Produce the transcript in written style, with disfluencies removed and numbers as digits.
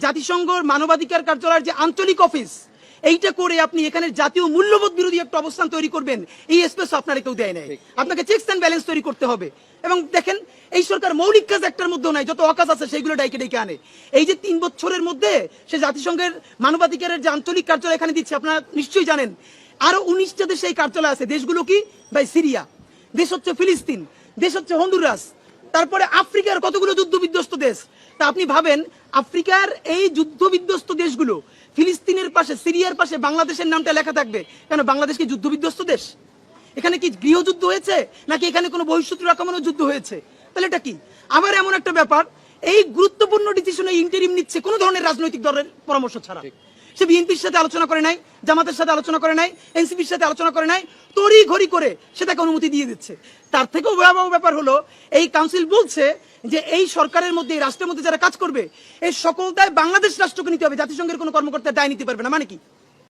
জাতিসংঘর মানবাধিকার কার্যালয়ের যে আঞ্চলিক অফিস, এইটা করে আপনি এখানে জাতীয় মূল্যবোধ বিরোধী একটা অবস্থান তৈরি করবেন, এই স্পেস আপনারা কেউ দেয় নাই। আপনাকে চেকস অ্যান্ড ব্যালেন্স তৈরি করতে হবে। এবং দেখেন, এই সরকার মৌলিক কাজ একটার মধ্যেও নাই, যত অকাজ আছে সেইগুলো ডাইকে ডেকে আনে। এই যে 3 বছরের মধ্যে সে জাতিসংঘের মানবাধিকারের যে আঞ্চলিক কার্যালয় এখানে দিচ্ছে, আপনারা নিশ্চয়ই জানেন আরো 19টা দেশে এই কার্যালয় আছে। দেশগুলো কি ভাই? সিরিয়া, দেশ হচ্ছে ফিলিস্তিন, দেশ হচ্ছে হন্ডুরাস, তারপরে আফ্রিকার কতগুলো যুদ্ধ বিধ্বস্ত দেশ। তা আপনি ভাবেন, আফ্রিকার এই যুদ্ধ বিধ্বস্ত দেশগুলো, ফিলিস্তিনের পাশে, সিরিয়ার পাশে বাংলাদেশের নামটা লেখা থাকবে কেন? বাংলাদেশ কি যুদ্ধ বিধ্বস্ত দেশ? এখানে কি গৃহযুদ্ধ হয়েছে, নাকি এখানে কোনো বহিঃশত্রুর আক্রমণের যুদ্ধ হয়েছে? তাহলে এটা কি? আবার এমন একটা ব্যাপার, এই গুরুত্বপূর্ণ ডিসিশনে ইন্টারিম নিচ্ছে কোনো ধরনের রাজনৈতিক দলের পরামর্শ ছাড়া। সে বিএনপির সাথে আলোচনা করে নাই, জামাতের সাথে আলোচনা করে নাই, এনসিপির সাথে আলোচনা করে নাই, তড়ি ঘড়ি করে সে তাকে অনুমতি দিয়ে দিচ্ছে। তার থেকেও ভয়াবহ ব্যাপার হলো, এই কাউন্সিল বলছে যে এই সরকারের মধ্যে, এই রাষ্ট্রের মধ্যে যারা কাজ করবে, এই সকল দায় বাংলাদেশ রাষ্ট্রকে নিতে হবে, জাতিসংঘের কোনো কর্মকর্তা দায় নিতে পারবে না। মানে কি?